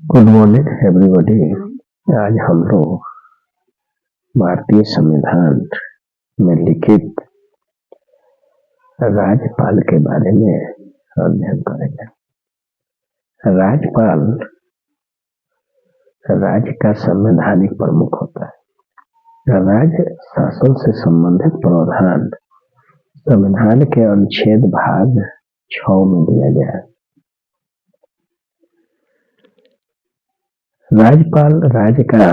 Good morning everybody. आज हम लोग भारतीय संविधान में लिखित राज्यपाल के बारे में अध्ययन करेंगे। राज्यपाल राज्य का संवैधानिक प्रमुख होता है। राज्य शासन से संबंधित प्रावधान संविधान के अनुच्छेद भाग 6 में दिया गया है। राज्यपाल राज्य का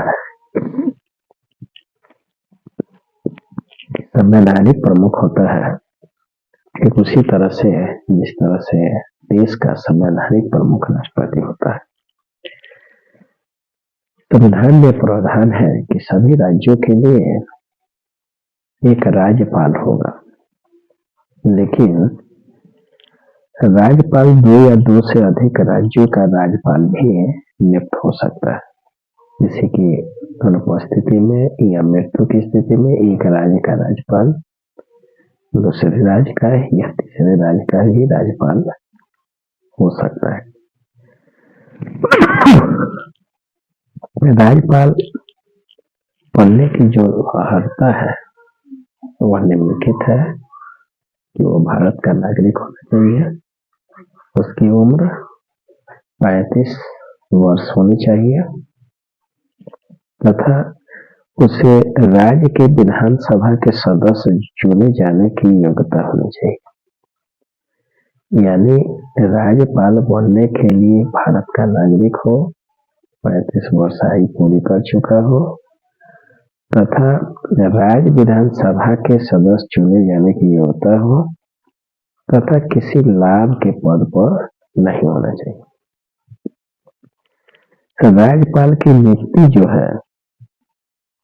संवैधानिक प्रमुख होता है। ठीक उसी तरह से जिस तरह से देश का संवैधानिक प्रमुख राष्ट्रपति होता है। संविधान में प्रावधान है कि सभी राज्यों के लिए एक राज्यपाल होगा, लेकिन राज्यपाल 2 या 2 से अधिक राज्यों का राज्यपाल भी नियुक्त हो सकता है। जैसे कि अनुपस्थिति में या मृत्यु की स्थिति में एक राज्य का राज्यपाल दूसरे राज्य का या तीसरे राज्य का ही राज्यपाल हो सकता है। राज्यपाल बनने की जो अर्हता है वह निम्नलिखित है कि वो भारत का नागरिक होना चाहिए, उसकी उम्र 35 वर्ष होनी चाहिए तथा उसे राज्य के विधानसभा के सदस्य चुने जाने की योग्यता होनी चाहिए। यानी राज्यपाल बनने के लिए भारत का नागरिक हो, 35 वर्ष आयु पूरी कर चुका हो तथा राज्य विधानसभा के सदस्य चुने जाने की योग्यता हो तथा किसी लाभ के पद पर नहीं होना चाहिए। राज्यपाल की नियुक्ति जो है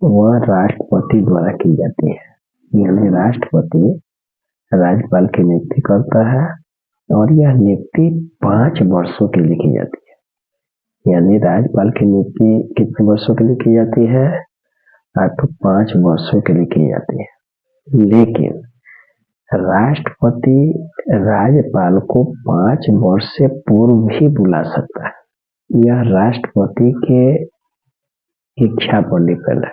वह राष्ट्रपति द्वारा की जाती है। यानी राष्ट्रपति राज्यपाल की नियुक्ति करता है और यह नियुक्ति 5 वर्षों के लिए की जाती है। यानी राज्यपाल की नियुक्ति कितने वर्षों के लिए की जाती है? 5 वर्षों के लिए की जाती है। लेकिन राष्ट्रपति राज्यपाल को 5 वर्ष से पूर्व भी बुला सकता है। यह राष्ट्रपति के इच्छा पर डिपेंड है।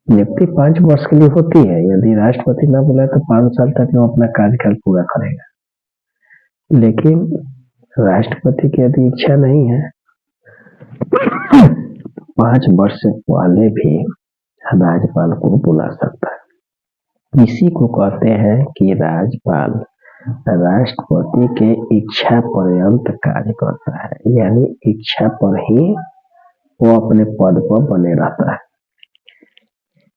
नियुक्ति 5 वर्ष के लिए होती है। यदि राष्ट्रपति न बुलाए तो 5 साल तक वो अपना कार्यकाल पूरा करेगा। लेकिन राष्ट्रपति की यदि इच्छा नहीं है 5 वर्ष से पहले भी राज्यपाल को बुला सकता है। इसी को कहते हैं कि राज्यपाल राष्ट्रपति के इच्छा पर्यंत कार्य करता है। यानी इच्छा पर ही वो अपने पद पर बने रहता है।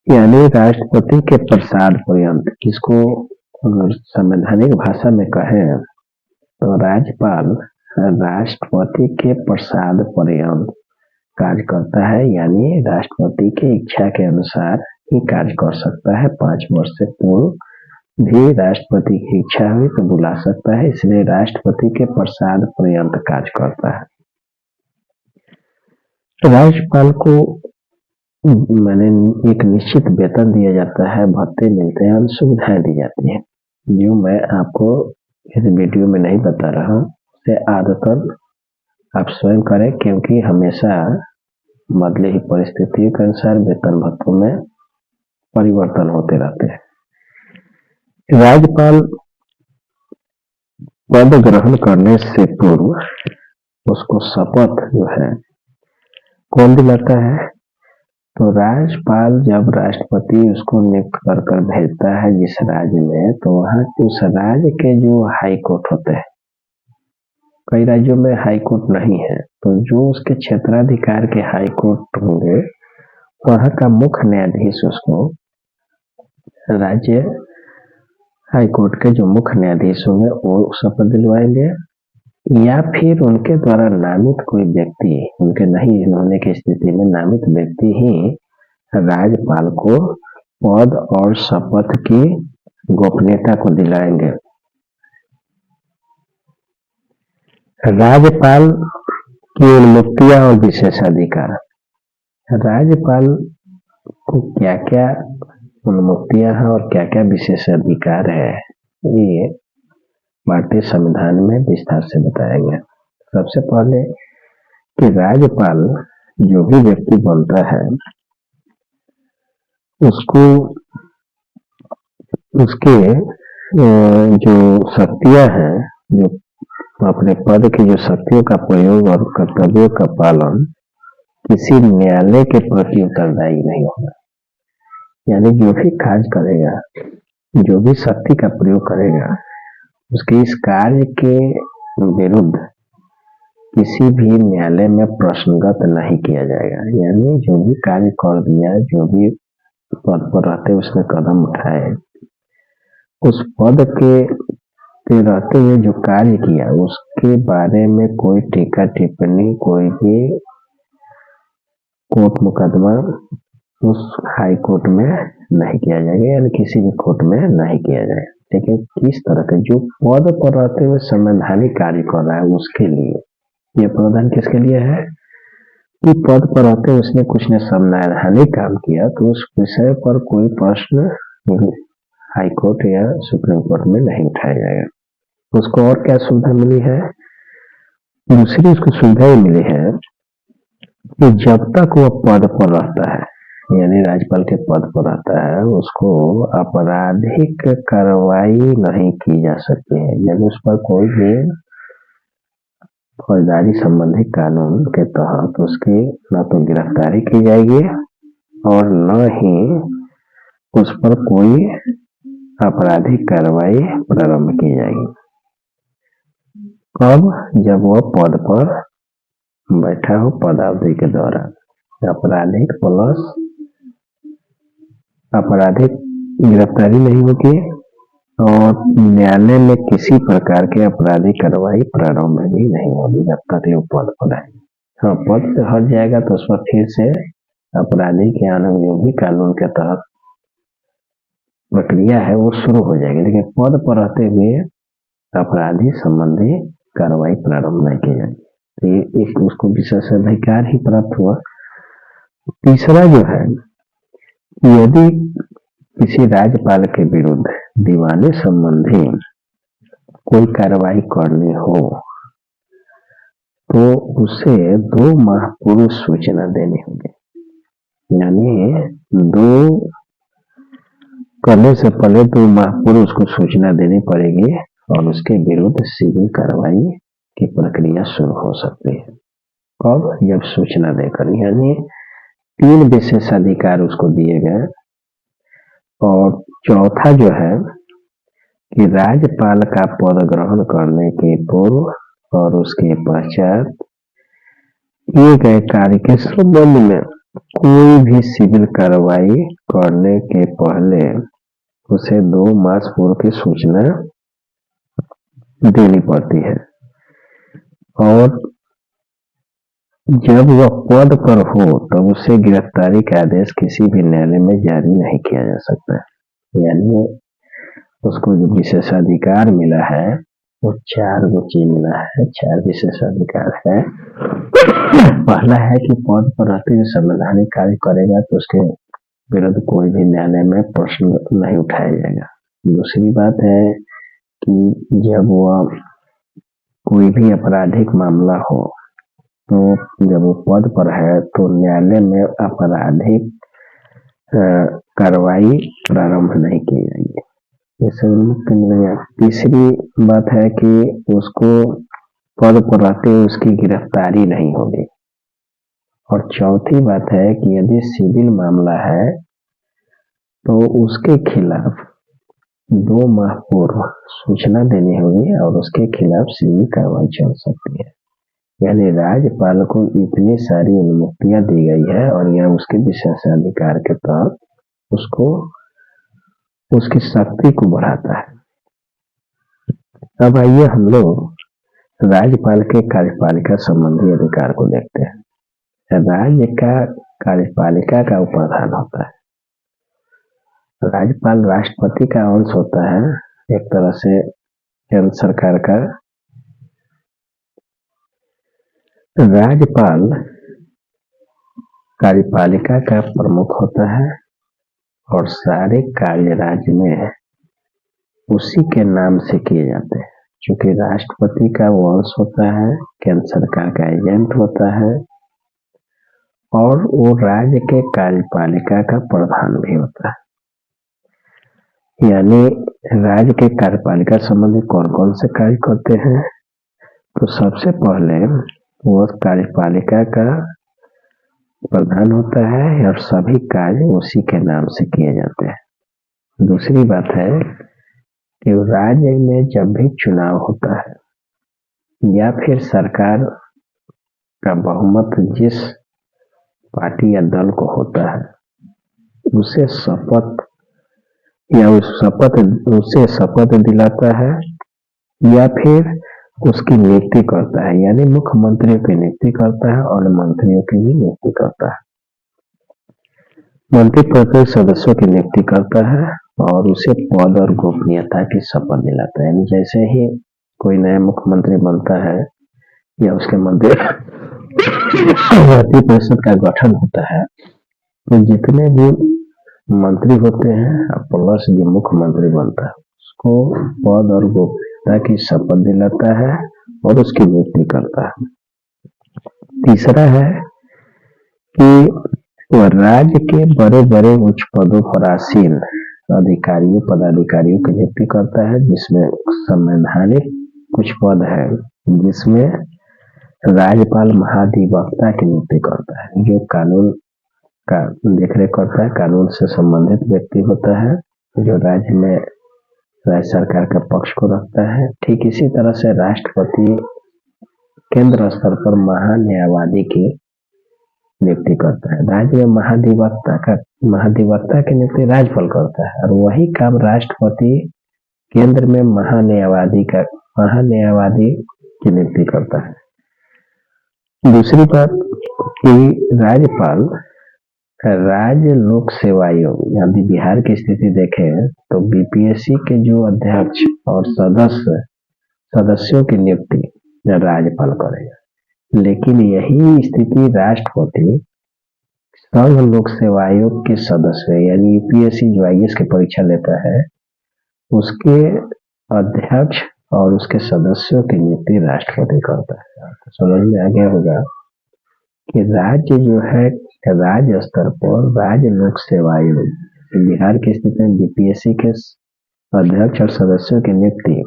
यानी राष्ट्रपति के प्रसाद पर्यंत, इसको अगर संवैधानिक भाषा में कहें तो राज्यपाल राष्ट्रपति के प्रसाद पर्यंत कार्य करता है। यानी राष्ट्रपति की इच्छा के अनुसार ही कार्य कर सकता है। 5 वर्ष से पूर्व भी राष्ट्रपति की इच्छा हुई तो बुला सकता है। इसलिए राष्ट्रपति के प्रसाद पर्यंत कार्य करता है। राज्यपाल को मैंने एक निश्चित वेतन दिया जाता है, भत्ते मिलते हैं और सुविधाएं दी जाती हैं। जो मैं आपको इस वीडियो में नहीं बता रहा हूँ उसे आदतन आप स्वयं करें, क्योंकि हमेशा बदले ही परिस्थितियों के अनुसार वेतन भत्तों में परिवर्तन होते रहते हैं। राज्यपाल पद ग्रहण करने से पूर्व उसको शपथ जो है कौन दिलाता है? तो राज्यपाल जब राष्ट्रपति उसको नियुक्त कर भेजता है जिस राज्य में, तो वहाँ उस राज्य के जो हाई कोर्ट होते हैं, कई राज्यों में हाई कोर्ट नहीं है, तो जो उसके क्षेत्राधिकार के हाई कोर्ट होंगे वहाँ का मुख्य न्यायाधीश उसको राज्य हाई कोर्ट के जो मुख्य न्यायाधीश होंगे वो शपथ दिलवाएंगे, या फिर उनके द्वारा नामित कोई व्यक्ति, उनके नहीं होने की स्थिति में नामित व्यक्ति ही राज्यपाल को पद और शपथ की गोपनीयता को दिलाएंगे। राज्यपाल की उन्मुक्तियां और विशेषाधिकार। राज्यपाल को क्या क्या उन्मुक्तियां हैं और क्या क्या विशेषाधिकार है, ये भारतीय संविधान में विस्तार से बताया गया। सबसे पहले कि राज्यपाल जो भी व्यक्ति बनता है उसको उसके जो शक्तियां हैं, जो अपने पद की जो शक्तियों का प्रयोग और कर्तव्यों का पालन किसी न्यायालय के प्रति उत्तरदायी नहीं होगा। यानी जो भी कार्य करेगा, जो भी शक्ति का प्रयोग करेगा, उसके इस कार्य के विरुद्ध किसी भी न्यायालय में प्रश्नगत नहीं किया जाएगा। यानी जो भी कार्य कर दिया, जो भी पद पर रहते उसने कदम उठाए, उस पद के रहते हुए जो कार्य किया उसके बारे में कोई टीका टिप्पणी, कोई भी कोर्ट मुकदमा उस हाई कोर्ट में नहीं किया जाएगा, यानी किसी भी कोर्ट में नहीं किया जाएगा। लेकिन किस तरह के जो पद पर रहते हुए संवैधानिक कार्य कर रहा है उसके लिए ये प्रावधान किसके लिए है कि पद पर रहते हुए उसने कुछ ने संवैधानिक काम किया तो उस विषय पर कोई प्रश्न हाई कोर्ट या सुप्रीम कोर्ट में नहीं उठाया जाएगा। उसको और क्या सुविधा मिली है? दूसरी उसको सुविधा ये मिली है कि जब तक वह पद पर रहता है, यानी राज्यपाल के पद पर रहता है, उसको आपराधिक कार्रवाई नहीं की जा सकती है। यानी उस पर कोई भी फौजदारी संबंधी कानून के तहत उसकी न तो गिरफ्तारी की जाएगी और न ही उस पर कोई आपराधिक कार्रवाई प्रारंभ की जाएगी। कब? जब वह पद पर बैठा हो पदावधि के दौरान। आपराधिक प्लस आपराधिक गिरफ्तारी नहीं होगी और न्यायालय में किसी प्रकार के आपराधिक कार्रवाई प्रारंभ भी नहीं होगी जब तक ये पद पर है। हाँ, पद से हट जाएगा तो उस पर फिर से आपराधिक या अनुयोगी कानून के तहत प्रक्रिया है वो शुरू हो जाएगी, लेकिन पद पर रहते हुए अपराधी संबंधी कार्रवाई प्रारंभ नहीं की जाएगी। तो ये एक उसको विशेषाधिकार ही प्राप्त हुआ। तीसरा जो है, यदि किसी राज्यपाल के विरुद्ध दीवानी संबंधी कोई कार्रवाई करनी हो तो उसे 2 माह पूर्व सूचना देनी होगी। यानी करने से पहले 2 माह पूर्व उसको सूचना देनी पड़ेगी और उसके विरुद्ध सिविल कार्रवाई की प्रक्रिया शुरू हो सकती है। कब? जब सूचना देकर। यानी 3 विशेषाधिकार उसको दिए गए और चौथा जो है कि राज्यपाल का पद ग्रहण करने के पूर्व और उसके पश्चात किए गए कार्य के संबंध में कोई भी सिविल कार्रवाई करने के पहले उसे 2 मास पूर्व की सूचना देनी पड़ती है और जब वह पद पर हो तब उसे गिरफ्तारी का आदेश किसी भी न्यायालय में जारी नहीं किया जा सकता। यानी उसको जो विशेषाधिकार मिला है वो 4 चीज मिला है, 4 विशेषाधिकार है। पहला है कि पद पर रहते हुए संवैधानिक कार्य करेगा तो उसके विरुद्ध कोई भी न्यायालय में प्रश्न नहीं उठाया जाएगा। दूसरी बात है कि जब वह कोई भी आपराधिक मामला हो तो जब वो पद पर है तो न्यायालय में आपराधिक कार्रवाई प्रारंभ नहीं की जाएगी। ये सब मुक्त मिलेगा। तीसरी बात है कि उसको पद पर रहते हुए उसकी गिरफ्तारी नहीं होगी और चौथी बात है कि यदि सिविल मामला है तो उसके खिलाफ 2 माह पूर्व सूचना देनी होगी और उसके खिलाफ सिविल कार्रवाई चल सकती है। यानी राज्यपाल को इतनी सारी अनुमतियां दी गई है और यह उसके विशेषाधिकार के तहत उसको उसकी शक्ति को बढ़ाता है। अब आइए हम लोग राज्यपाल के कार्यपालिका संबंधी अधिकार को देखते हैं। राज्य का कार्यपालिका का उपाधान होता है। राज्यपाल राष्ट्रपति का अंश होता है, एक तरह से केंद्र सरकार का। राज्यपाल कार्यपालिका का प्रमुख होता है और सारे कार्य राज्य में उसी के नाम से किए जाते हैं। चूंकि राष्ट्रपति का वंश होता है, केंद्र सरकार का एजेंट होता है और वो राज्य के कार्यपालिका का प्रधान भी होता है। यानी राज्य के कार्यपालिका संबंधी कौन कौन से कार्य करते हैं, तो सबसे पहले वो कार्यपालिका का प्रधान होता है और सभी कार्य उसी के नाम से किए जाते हैं। दूसरी बात है कि राज्य में जब भी चुनाव होता है या फिर सरकार का बहुमत जिस पार्टी या दल को होता है उसे शपथ दिलाता है या फिर उसकी नियुक्ति करता है, यानी मुख्यमंत्रियों की नियुक्ति करता है और मंत्रियों की भी नियुक्ति करता है। मंत्रिपरिषद सदस्यों की नियुक्ति करता है और उसे पद और गोपनीयता की शपथ दिलाता है। यानी जैसे ही कोई नया मुख्यमंत्री बनता है या उसके मंत्रिपरिषद का गठन होता है तो जितने भी मंत्री होते हैं प्लस जो मुख्यमंत्री बनता है उसको पद और गोपनीयता की शपथ दिलाता है और उसकी नियुक्ति करता है। तीसरा है कि वह राज्य के बड़े बड़े उच्च पदों पर आसीन अधिकारियों पदाधिकारियों की नियुक्ति करता है, जिसमें संवैधानिक कुछ पद है जिसमें राज्यपाल महाधिवक्ता की नियुक्ति करता है, जो कानून का देखरेख करता है, कानून से संबंधित व्यक्ति होता है जो राज्य में राज्य सरकार का पक्ष को रखता है। ठीक इसी तरह से राष्ट्रपति केंद्र स्तर पर महान्यायवादी की नियुक्ति करता है। राज्य में महाधिवक्ता की नियुक्ति राज्यपाल करता है और वही काम राष्ट्रपति केंद्र में महान्यायवादी की नियुक्ति करता है। दूसरी बात कि राज्यपाल राज्य लोक सेवा आयोग, यदि बिहार की स्थिति देखें तो बीपीएससी के जो अध्यक्ष और सदस्यों की नियुक्ति राज्यपाल करेगा, लेकिन यही स्थिति राष्ट्रपति संघ लोक सेवा आयोग के सदस्य यानी यूपीएससी जो आईएएस की परीक्षा लेता है उसके अध्यक्ष और उसके सदस्यों की नियुक्ति राष्ट्रपति करता है। तो समझ में आ गया होगा कि राज्य जो है राज्य स्तर पर राज्य लोक सेवा आयोग बिहार की स्थिति में बीपीएससी के अध्यक्ष और सदस्यों की नियुक्ति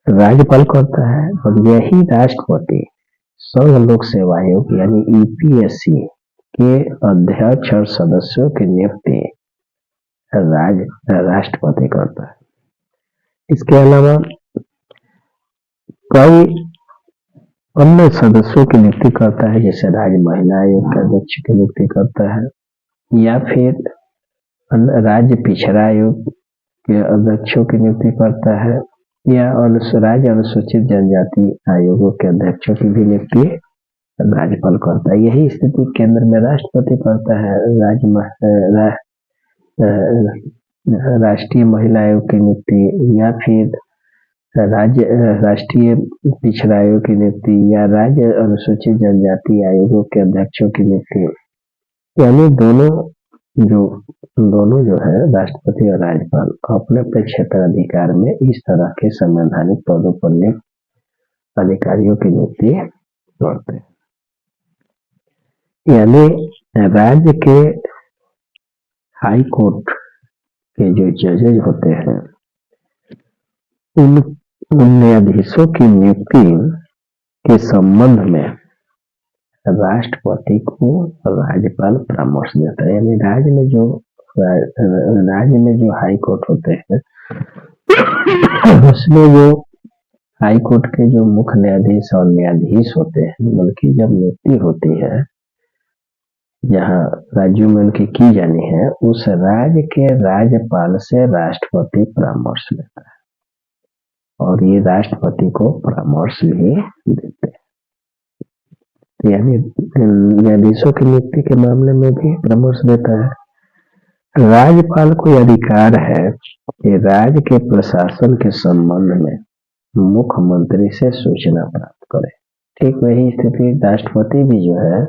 राज्यपाल करता है और यही राष्ट्रपति संघ लोक सेवा आयोग यानी यूपीएससी के अध्यक्ष और सदस्यों की नियुक्ति राष्ट्रपति करता है। इसके अलावा कई अन्य सदस्यों की नियुक्ति करता है, जैसे राज्य महिला आयोग के अध्यक्ष की नियुक्ति करता है या फिर राज्य पिछड़ा आयोग के अध्यक्षों की नियुक्ति करता है या राज्य अनुसूचित जनजाति आयोगों के अध्यक्षों की भी नियुक्ति राज्यपाल करता है। यही स्थिति केंद्र में राष्ट्रपति करता है। राष्ट्रीय महिला आयोग की नियुक्ति या फिर राष्ट्रीय पिछड़ा आयोग की नियुक्ति या राज्य अनुसूचित जनजाति आयोगों के अध्यक्षों की नियुक्ति, यानी दोनों जो है राष्ट्रपति और राज्यपाल अपने अपने क्षेत्र अधिकार में इस तरह के संवैधानिक पदों पर नियुक्त अधिकारियों की नियुक्ति करते हैं। यानी राज्य के हाई कोर्ट के जो जजेज होते हैं उन न्यायाधीशों की नियुक्ति के संबंध में राष्ट्रपति को राज्यपाल परामर्श देता है। यानी राज्य में जो हाई कोर्ट होते हैं उसमें जो हाई कोर्ट के जो मुख्य न्यायाधीश और न्यायाधीश होते हैं उनकी जब नियुक्ति होती है जहां राज्यों में उनकी की जानी है, उस राज्य के राज्यपाल से राष्ट्रपति परामर्श लेता है और ये राष्ट्रपति को परामर्श भी देते हैं। यानी न्यायाधीशों की नियुक्ति के मामले में भी परामर्श देता है। राज्यपाल को अधिकार है कि राज्य के प्रशासन के संबंध में मुख्यमंत्री से सूचना प्राप्त करे। ठीक वही स्थिति राष्ट्रपति भी जो है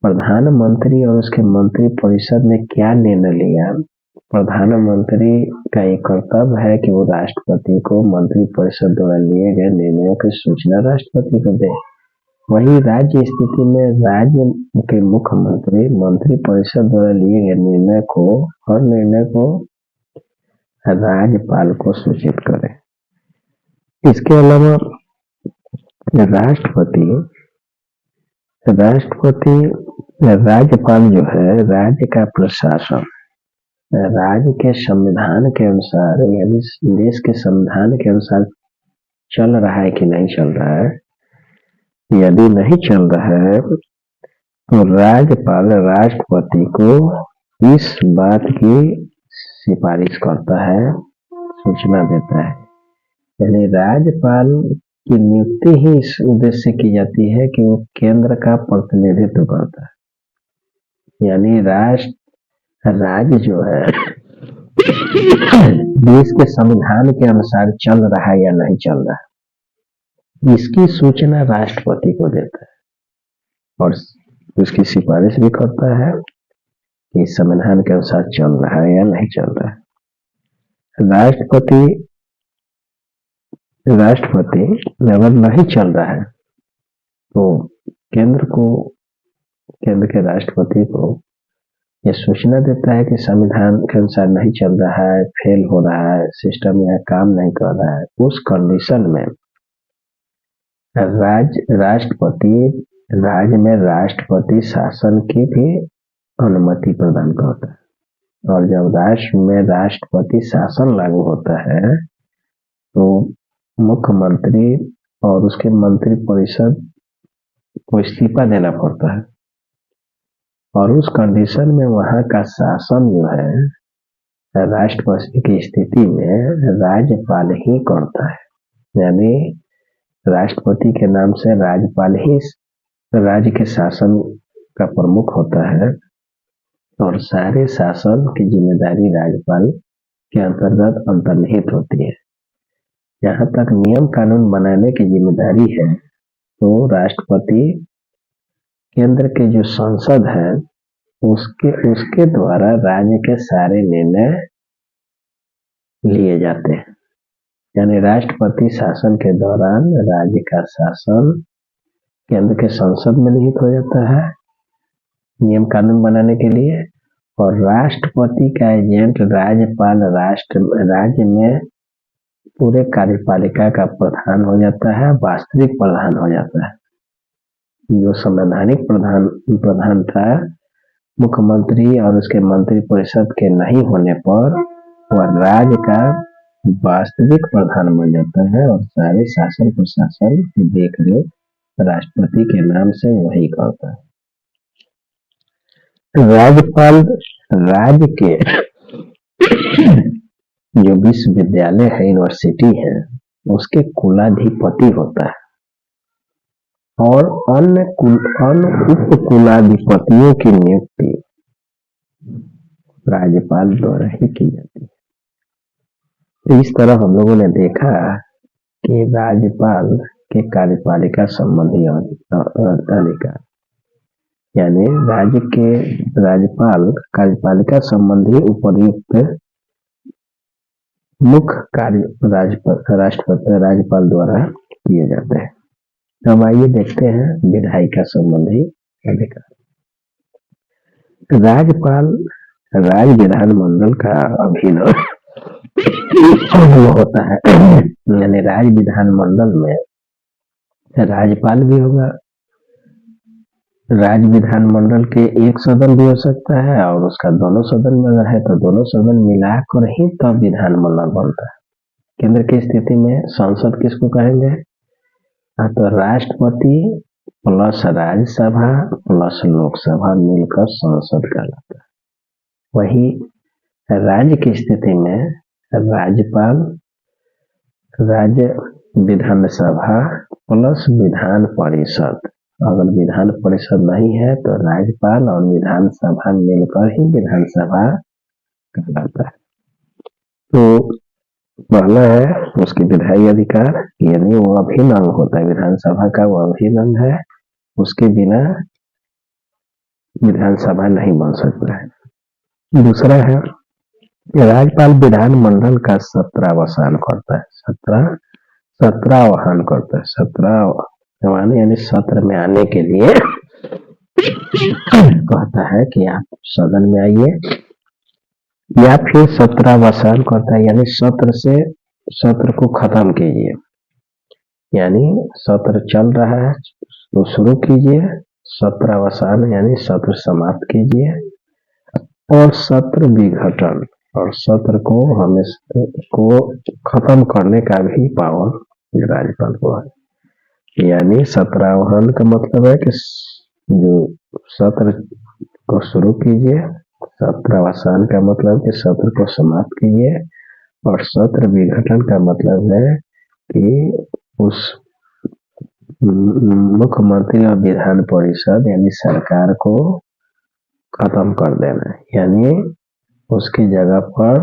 प्रधानमंत्री और उसके मंत्री परिषद ने क्या निर्णय लिया प्रधानमंत्री का ये कर्तव्य है कि वो राष्ट्रपति को मंत्री परिषद द्वारा लिए गए निर्णयों की सूचना राष्ट्रपति को दे। वही राज्य स्थिति में राज्य के मुख्यमंत्री मंत्री परिषद द्वारा लिए गए निर्णय को हर निर्णय को राज्यपाल को सूचित करे। इसके अलावा राज्यपाल जो है राज्य का प्रशासन राज्य के संविधान के अनुसार यानी देश के संविधान के अनुसार चल रहा है कि नहीं चल रहा है। यदि नहीं चल रहा है तो राज्यपाल राष्ट्रपति को इस बात की सिफारिश करता है, सूचना देता है। यानी राज्यपाल की नियुक्ति ही इस उद्देश्य से की जाती है कि वो केंद्र का प्रतिनिधित्व करता है। यानी राज्य जो है देश के संविधान के अनुसार चल रहा है या नहीं चल रहा है, इसकी सूचना राष्ट्रपति को देता है और उसकी सिफारिश भी करता है कि संविधान के अनुसार चल रहा है या नहीं चल रहा है। राष्ट्रपति अगर नहीं चल रहा है तो केंद्र के राष्ट्रपति को यह सूचना देता है कि संविधान के अनुसार नहीं चल रहा है, फेल हो रहा है, सिस्टम यहाँ काम नहीं कर रहा है। उस कंडीशन में राज्य में राष्ट्रपति शासन की भी अनुमति प्रदान करता है और जब राष्ट्र में राष्ट्रपति शासन लागू होता है तो मुख्यमंत्री और उसके मंत्री परिषद को इस्तीफा देना पड़ता है और उस कंडीशन में वहां का शासन जो है राष्ट्रपति की स्थिति में राज्यपाल ही करता है। यानी राष्ट्रपति के नाम से राज्यपाल ही राज्य के शासन का प्रमुख होता है और सारे शासन की जिम्मेदारी राज्यपाल के अंतर्गत अंतर्निहित होती है। जहाँ तक नियम कानून बनाने की जिम्मेदारी है तो राष्ट्रपति केंद्र के जो संसद है उसके द्वारा राज्य के सारे निर्णय लिए जाते हैं। यानी राष्ट्रपति शासन के दौरान राज्य का शासन केंद्र के संसद में निहित हो जाता है नियम कानून बनाने के लिए और राष्ट्रपति का एजेंट राज्यपाल राज्य में पूरे कार्यपालिका का प्रधान हो जाता है, वास्तविक प्रधान हो जाता है। जो संवैधानिक प्रधान था मुख्यमंत्री और उसके मंत्री परिषद के नहीं होने पर वह राज्य का वास्तविक प्रधान बन जाता है और सारे शासन प्रशासन की देखरेख राष्ट्रपति के नाम से वही करता है। राज्यपाल राज्य के जो विश्वविद्यालय है, यूनिवर्सिटी है, उसके कुलाधिपति होता है और अन्य उप कुलाधिपतियों की नियुक्ति राज्यपाल द्वारा ही की जाती है। तो इस तरह हम लोगों ने देखा कि राज्यपाल के कार्यपालिका संबंधी अधिकार यानी राज्य के राज्यपाल कार्यपालिका संबंधी उपर्युक्त मुख्य कार्य राज्यपाल द्वारा किए जाते हैं। हम आइए देखते हैं विधायिका संबंधी अधिकार। राज्यपाल राज्य विधानमंडल का अभिन्न होता है। यानी राज्य विधानमंडल में राज्यपाल भी होगा। राज्य विधानमंडल के एक सदन भी हो सकता है और उसका दोनों सदन में अगर है तो दोनों सदन मिलाकर ही तब विधानमंडल बनता है। केंद्र की स्थिति में संसद किसको कहेंगे? तो राष्ट्रपति प्लस राज्यसभा प्लस लोकसभा मिलकर संसद कहलाता है। वही राज्य की स्थिति में राज्यपाल राज्य विधानसभा प्लस विधान परिषद, अगर विधान परिषद नहीं है तो राज्यपाल और विधानसभा मिलकर ही विधानसभा कहलाता है। तो पहला है उसकी विधायी अधिकार, यानी वो अभिन्न अंग होता है विधानसभा का, वो अभिन्न अंग है, उसके बिना विधानसभा नहीं बन सकता है। दूसरा है राज्यपाल विधानमंडल का सत्रावसान करता है। सत्रावसान करता है। सत्रावसान यानी सत्र में आने के लिए कहता है कि आप सदन में आइए, या फिर सत्रावसान करता है यानी सत्र को खत्म कीजिए, यानी सत्र चल रहा है तो शुरू कीजिए, सत्रावसान यानी सत्र समाप्त कीजिए, और सत्र विघटन और सत्र को हमेशा को खत्म करने का भी पावर राज्यपाल को है। यानी सत्रावसान का मतलब है कि जो सत्र को शुरू कीजिए, सत्रावसान का मतलब कि सत्र को समाप्त कीजिए, और सत्र विघटन का मतलब है कि उस मुख्यमंत्री और विधान परिषद यानी सरकार को खत्म कर देना, यानी उसकी जगह पर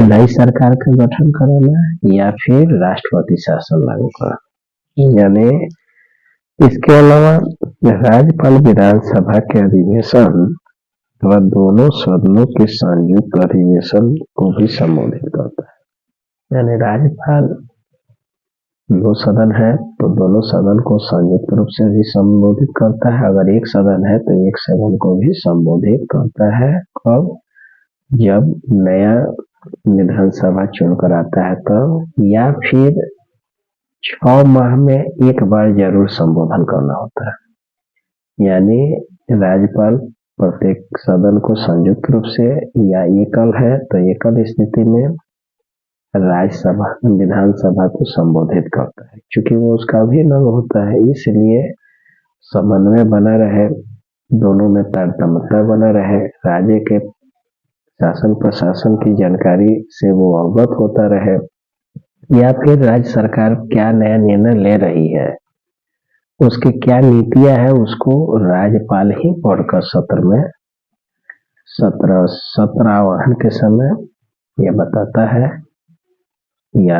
नई सरकार का गठन कराना या फिर राष्ट्रपति शासन लागू कराना। यानी इसके अलावा राज्यपाल विधानसभा के अधिवेशन अथवा दोनों सदनों के संयुक्त अधिवेशन को भी संबोधित करता है। यानी राज्यपाल दो सदन है तो दोनों सदन को संयुक्त रूप से भी संबोधित करता है, अगर एक सदन है तो एक सदन को भी संबोधित करता है। कब? जब नया विधानसभा चुनकर आता है तब, या फिर 6 माह में एक बार जरूर संबोधन करना होता है। यानी राज्यपाल प्रत्येक सदन को संयुक्त रूप से या एकल है तो एकल स्थिति में राज्यसभा विधानसभा को संबोधित करता है, क्योंकि वो उसका अभिन्न अंग होता है, इसलिए समन्वय बना रहे, दोनों में तारतम्यता बना रहे, राज्य के शासन प्रशासन की जानकारी से वो अवगत होता रहे, या फिर राज्य सरकार क्या नया निर्णय ले रही है, उसकी क्या नीतियां है, उसको राज्यपाल ही पढ़कर सत्र में सत्रावसान के समय यह बताता है या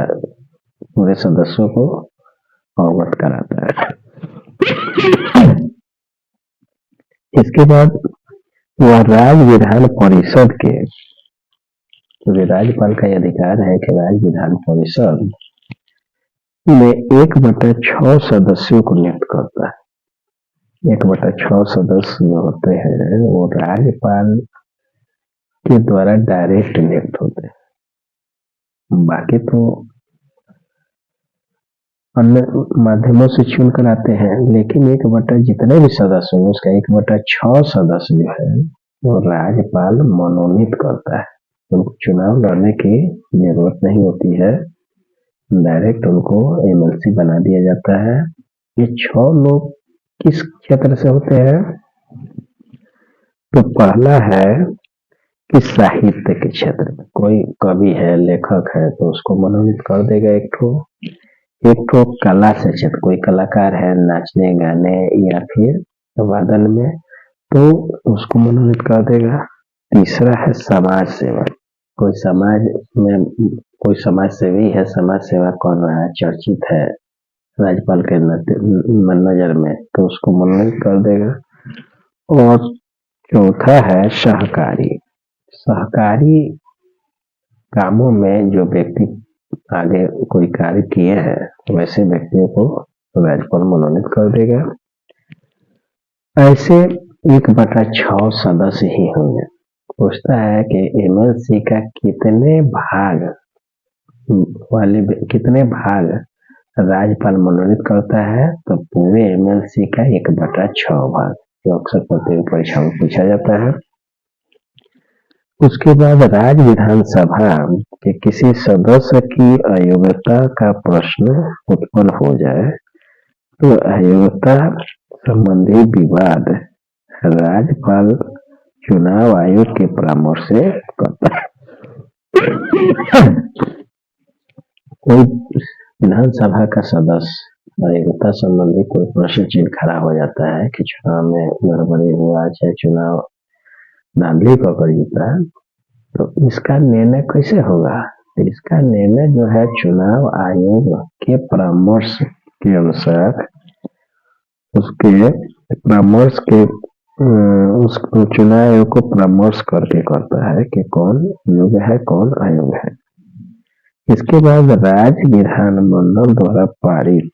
पूरे सदस्यों को अवगत कराता है। इसके बाद वह राज्य विधान परिषद के, क्योंकि राज्यपाल का यह अधिकार है कि राज्य विधान परिषद में 1/6 सदस्यों को नियुक्त करता है। 1/6 सदस्य जो होते हैं वो राज्यपाल के द्वारा डायरेक्ट नियुक्त होते हैं, बाकी तो अन्य माध्यमों से चुन कर आते हैं, लेकिन जितने भी सदस्य हैं उसका 1/6 सदस्य जो है वो राज्यपाल मनोनीत करता है। उनको चुनाव लड़ने की जरूरत नहीं होती है, डायरेक्ट उनको एमएलसी बना दिया जाता है। ये 6 लोग किस क्षेत्र से होते हैं? तो पहला है कि साहित्य के क्षेत्र में कोई कवि है, लेखक है तो उसको मनोनीत कर देगा एक ठो कला से क्षेत्र, कोई कलाकार है नाचने गाने या फिर वादन में, तो उसको मनोनीत कर देगा। तीसरा है समाज सेवा, कोई समाज में कोई समाज सेवी है, समाज सेवा कर रहा है, चर्चित है राज्यपाल के नजर में, तो उसको मनोनीत कर देगा। और चौथा है सहकारी कामों में जो व्यक्ति आगे कोई कार्य किए हैं वैसे व्यक्तियों को राज्यपाल मनोनीत कर देगा। ऐसे 1/6 सदस्य ही होंगे। पूछता है कि एमएलसी का कितने भाग राज्यपाल मनोनीत करता है? तो पूरे एमएलसी का 1/6 भाग, जो अक्सर प्रतियोगी परीक्षा में पूछा जाता है। उसके बाद राज्य विधानसभा के किसी सदस्य की अयोग्यता का प्रश्न उत्पन्न हो जाए तो अयोग्यता संबंधी विवाद राज्यपाल चुनाव आयोग के परामर्श से करता है। कोई विधानसभा का सदस्य अयोग्यता संबंधी कोई प्रश्न चिन्ह खड़ा हो जाता है कि चुनाव में गड़बड़ी हुआ, चाहे चुनाव धांधली पकड़ जीता, तो इसका निर्णय कैसे होगा? तो इसका निर्णय जो है चुनाव आयोग के परामर्श के अनुसार, उसके परामर्श के उसको चुनाव आयोग को परामर्श करके करता है कि कौन योग्य है कौन अयोग्य है। इसके बाद राज्य विधानमंडल द्वारा पारित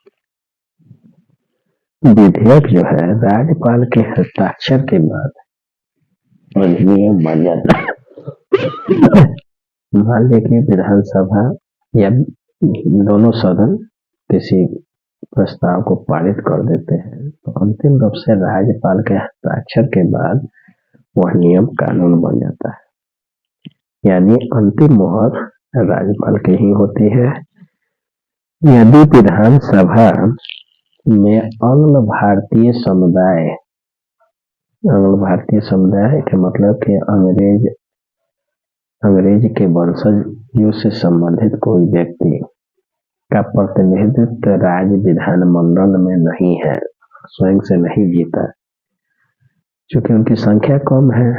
विधेयक जो है राज्यपाल के हस्ताक्षर के बाद नियम बन जाता है। मान लीजिए कि विधानसभा या दोनों सदन किसी प्रस्ताव को पारित कर देते हैं तो अंतिम रूप से राज्यपाल के हस्ताक्षर के बाद वह नियम कानून बन जाता है। यानी अंतिम मोहर राज्यपाल की ही होती है। यदि विधानसभा में अंग्ल भारतीय समुदाय के मतलब कि अंग्रेज के वंशजों से संबंधित कोई व्यक्ति का प्रतिनिधित्व राज्य विधानमंडल में नहीं है, स्वयं से नहीं जीता, चूंकि उनकी संख्या कम है,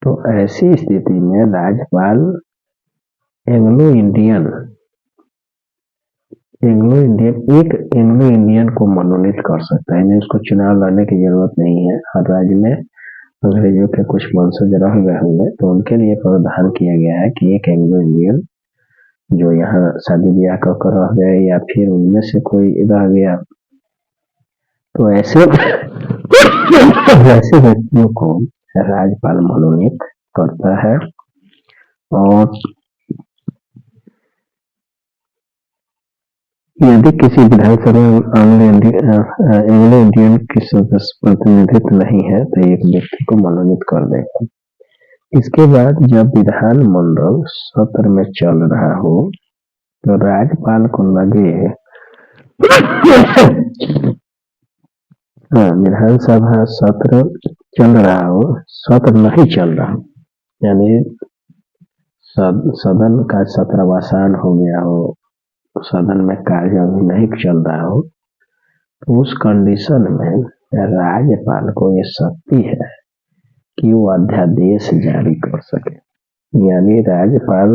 तो ऐसी स्थिति में राज्यपाल एंग्लो इंडियन को मनोनीत कर सकता है। उसको चुनाव लड़ने की जरूरत नहीं है। हर राज्य में अंग्रेजों के कुछ वंशज रह गए होंगे तो उनके लिए प्रावधान किया गया है कि एक एंग्लो इंडियन जो यहाँ शादी ब्याह कर रह गए या फिर उनमें से कोई रह गया तो ऐसे व्यक्तियों को राज्यपाल मनोनीत करता है। और यदि किसी विधानसभा एंग्लो इंडियन की सदस्य प्रतिनिधित्व नहीं है तो एक व्यक्ति को मनोनीत कर देगा। इसके बाद जब विधानमंडल सत्र में चल रहा हो तो राज्यपाल को लगे विधानसभा सत्र चल रहा हो, सत्र नहीं चल रहा हो, यानी सदन का सत्रावसान हो गया हो, सदन में कार्य अभी नहीं चल रहा हो, तो उस कंडीशन में राज्यपाल को ये शक्ति है कि वो अध्यादेश जारी कर सके। यानी राज्यपाल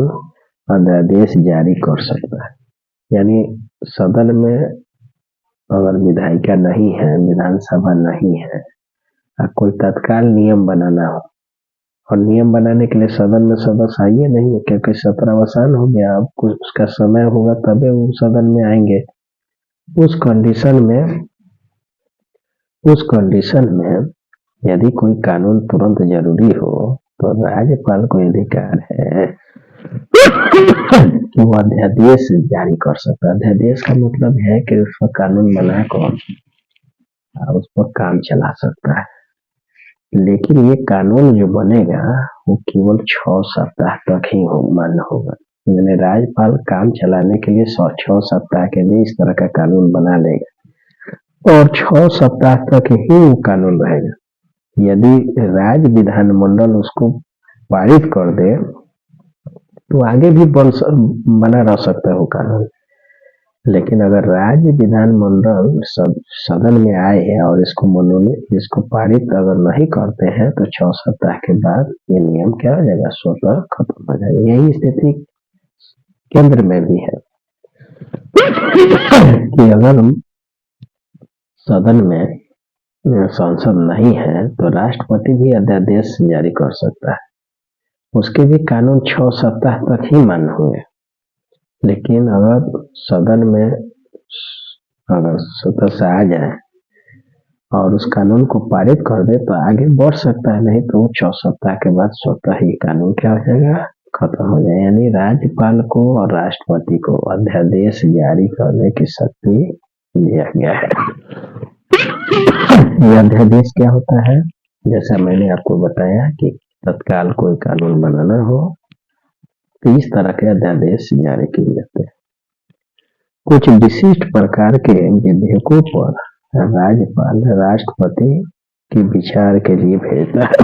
अध्यादेश जारी कर सकता है। यानी सदन में अगर विधायिका नहीं है, विधानसभा नहीं है, कोई तत्काल नियम बनाना हो, और नियम बनाने के लिए सदन में सदस्य आइए नहीं है क्योंकि सत्रावसान हो गया, अब कुछ उसका समय होगा तबे वो सदन में आएंगे। उस कंडीशन में यदि कोई कानून तुरंत जरूरी हो तो राज्यपाल को अधिकार है कि वो अध्यादेश जारी कर सकता है। अध्यादेश का मतलब है कि उस पर कानून बनाकर उस पर काम चला सकता है। लेकिन ये कानून जो बनेगा वो केवल 6 सप्ताह तक ही मान्य होगा। यानी राज्यपाल काम चलाने के लिए 6 सप्ताह के लिए इस तरह का कानून बना लेगा और 6 सप्ताह तक ही वो कानून रहेगा। यदि राज्य विधानमंडल उसको पारित कर दे तो आगे भी बना रह सकता है वो कानून। लेकिन अगर राज्य विधानमंडल सदन में आए और इसको पारित अगर नहीं करते हैं तो 6 सप्ताह के बाद ये नियम क्या हो जाएगा, स्वतः खत्म हो जाएगा। यही स्थिति केंद्र में भी है कि अगर सदन में संसद नहीं है तो राष्ट्रपति भी अध्यादेश जारी कर सकता है। उसके भी कानून 6 सप्ताह तक ही मान्य हुए। लेकिन अगर सदन में अगर सदस्य आ जाए और उस कानून को पारित कर दे तो आगे बढ़ सकता है, नहीं तो 6 सप्ताह के बाद स्वतः ही कानून क्या हो जाएगा, खत्म हो जाए। यानी राज्यपाल को और राष्ट्रपति को अध्यादेश जारी करने की शक्ति दिया गया है। यह अध्यादेश क्या होता है, जैसा मैंने आपको बताया कि तत्काल कोई कानून बनाना हो तो इस तरह के अध्यादेश जारी किए जाते हैं। कुछ विशिष्ट प्रकार के विधेयकों पर राज्यपाल राष्ट्रपति के विचार के लिए भेजता है।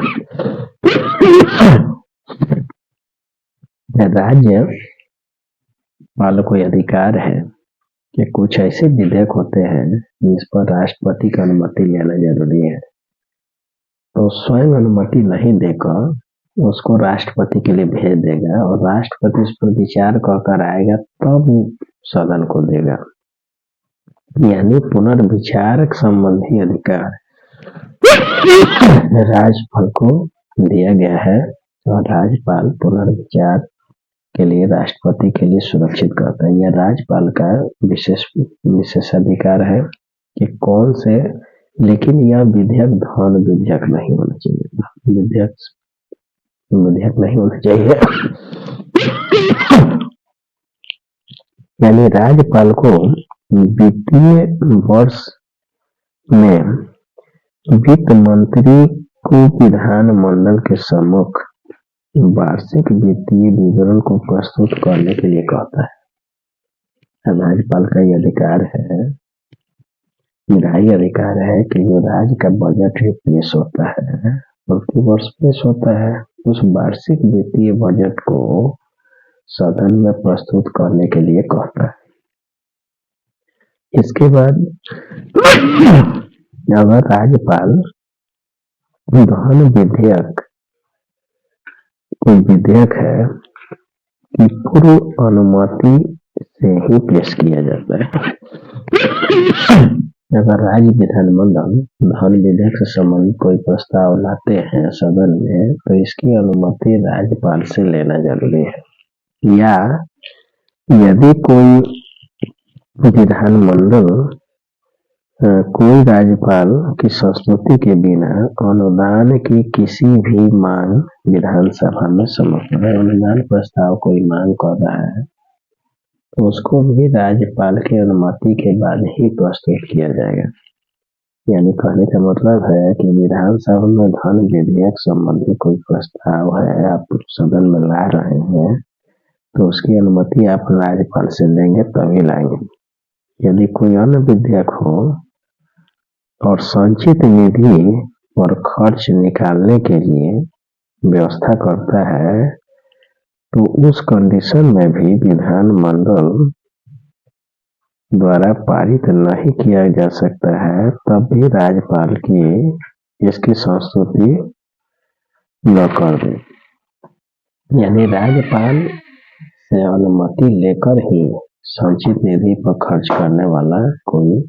राज्यपाल को अधिकार है कि कुछ ऐसे विधेयक होते हैं जिस पर राष्ट्रपति की अनुमति लेना जरूरी है, तो स्वयं अनुमति नहीं देकर उसको राष्ट्रपति के लिए भेज देगा और राष्ट्रपति उस पर विचार कर आएगा तब सदन को देगा। यानी पुनर्विचार संबंधी अधिकार राज्यपाल को दिया गया है और राज्यपाल पुनर्विचार के लिए राष्ट्रपति के लिए सुरक्षित करता है। यह राज्यपाल का विशेषाधिकार है कि कौन से, लेकिन यह विधेयक धन विधेयक नहीं होना चाहिए, विधेयक नहीं होना चाहिए। यानी राज्यपाल को वित्तीय वर्ष में वित्त मंत्री को विधानमंडल के सम्मुख वार्षिक वित्तीय विवरण को प्रस्तुत करने के लिए कहता है। राज्यपाल का यह अधिकार है, विधायी अधिकार है कि जो राज्य का बजट पेश होता है, प्रति वर्ष पेश होता है, उस वार्षिक वित्तीय बजट को सदन में प्रस्तुत करने के लिए कहता है। इसके बाद अगर राज्यपाल धन विधेयक कोई विधेयक है कि पूर्व अनुमति से ही पेश किया जाता है। अगर राज्य विधानमंडल धन विधेयक से संबंधित कोई प्रस्ताव लाते हैं सदन में, तो इसकी अनुमति राज्यपाल से लेना जरूरी है। या यदि कोई विधानमंडल कोई राज्यपाल की संस्तुति के बिना अनुदान की किसी भी मांग विधानसभा में समर्पण, अनुदान प्रस्ताव कोई मांग कर रहा है तो उसको भी राज्यपाल की अनुमति के बाद ही प्रस्तुत किया जाएगा। यानी कहने का मतलब है कि विधानसभा में धन विधेयक संबंधी कोई प्रस्ताव है, आप सदन में ला रहे हैं, तो उसकी अनुमति आप राज्यपाल से लेंगे तभी लाएंगे। यदि कोई अन्य विधेयक हो और संचित निधि और खर्च निकालने के लिए व्यवस्था करता है, तो उस कंडीशन में भी विधानमंडल द्वारा पारित नहीं किया जा सकता है, तब भी राज्यपाल की इसकी संस्तुति न कर दे। यानी राज्यपाल से अनुमति लेकर ही संचित निधि पर खर्च करने वाला कोई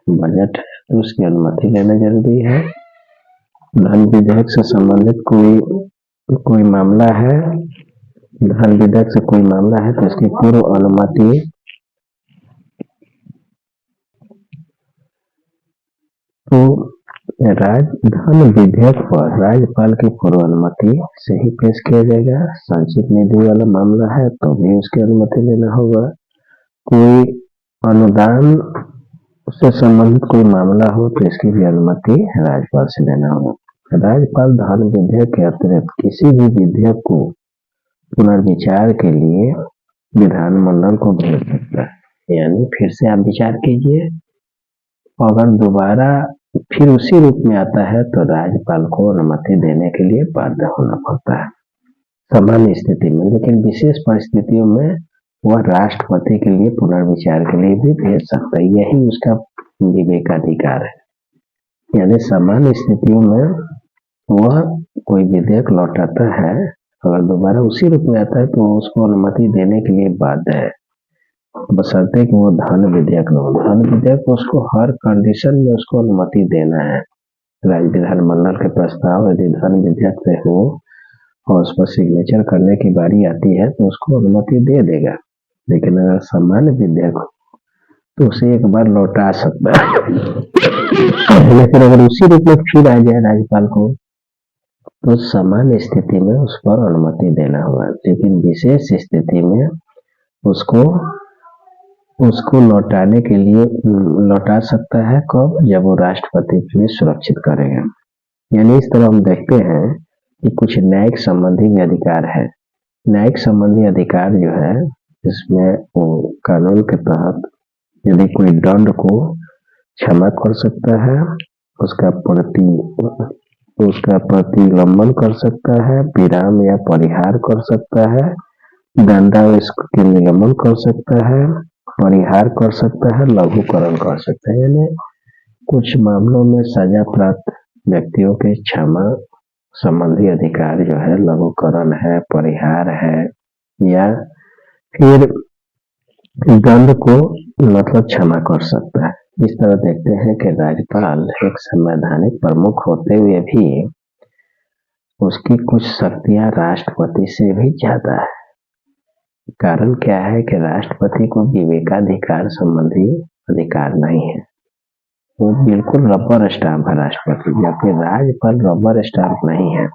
बजट है तो उसकी अनुमति लेना जरूरी है। धन विधेयक से संबंधित कोई मामला है, धन विधेयक से कोई मामला है तो इसकी पूर्व अनुमति तो धन विधेयक पर राज्यपाल की पूर्व अनुमति से ही पेश किया जाएगा। संचित निधि वाला मामला है तो भी उसकी अनुमति लेना होगा। कोई अनुदान उससे संबंधित कोई मामला हो तो इसकी भी अनुमति राज्यपाल से लेना होगा। राज्यपाल धन विधेयक के अतिरिक्त किसी भी विधेयक को पुनर्विचार के लिए विधानमंडल को भेज सकता है। यानी फिर से आप विचार कीजिए, अगर दोबारा फिर उसी रूप में आता है तो राज्यपाल को अनुमति देने के लिए बाध्य होना पड़ता है सामान्य स्थिति में। लेकिन विशेष परिस्थितियों में वह राष्ट्रपति के लिए पुनर्विचार के लिए भी भेज सकता है, यही उसका विवेकाधिकार है। यानी सामान्य स्थितियों में वह कोई विधेयक लौटाता है, अगर दोबारा उसी रूप में आता है तो उसको अनुमति देने के लिए बाध्य है, बशर्ते कि वो धन विधेयक न हो। धन विधेयक उसको हर कंडीशन में उसको अनुमति देना है। राज्य विधानमंडल के प्रस्ताव यदि धन विधेयक से हो और उस पर सिग्नेचर करने की बारी आती है तो उसको अनुमति दे देगा। लेकिन अगर सामान्य विधेयक हो तो उसे एक बार लौटा सकता है। लेकिन अगर उसी रूप में फिर आ जाए राज्यपाल को तो सामान्य स्थिति में उस पर अनुमति देना होगा। लेकिन विशेष स्थिति में उसको लौटाने के लिए लौटा सकता है। कब? जब वो राष्ट्रपति के लिए सुरक्षित करेगा। यानी इस तरह हम देखते हैं कि कुछ न्यायिक संबंधी भी अधिकार है। न्यायिक संबंधी अधिकार जो है इसमें वो कानून के तहत यदि कोई दंड को क्षमा कर सकता है, उसका प्रतिलंबन कर सकता है, विराम या परिहार कर सकता है, दंडादेश के निलंबन कर सकता है, परिहार कर सकता है, लघुकरण कर सकता है। यानी कुछ मामलों में सजा प्राप्त व्यक्तियों के क्षमा संबंधी अधिकार जो है लघुकरण है, परिहार है, या फिर दंड को मतलब क्षमा कर सकता है। इस तरह देखते हैं कि राज्यपाल एक संवैधानिक प्रमुख होते हुए भी उसकी कुछ शक्तियां राष्ट्रपति से भी ज्यादा है। कारण क्या है कि राष्ट्रपति को विवेकाधिकार संबंधी अधिकार नहीं है, वो बिल्कुल रबर स्टाम्प है राष्ट्रपति, जबकि राज्यपाल रबर स्टाम्प नहीं है।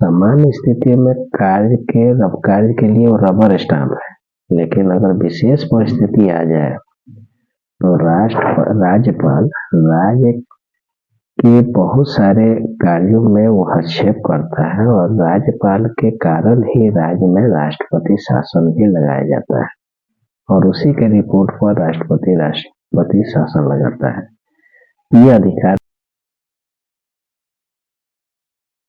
सामान्य स्थितियों में कार्य के लिए वो रबर स्टाम्प है, लेकिन अगर विशेष परिस्थिति आ जाए तो राज्यपाल राज्य के बहुत सारे कार्यों में वो हस्तक्षेप करता है और राज्यपाल के कारण ही राज्य में राष्ट्रपति शासन भी लगाया जाता है और उसी के रिपोर्ट पर राष्ट्रपति शासन लगाता है। ये अधिकार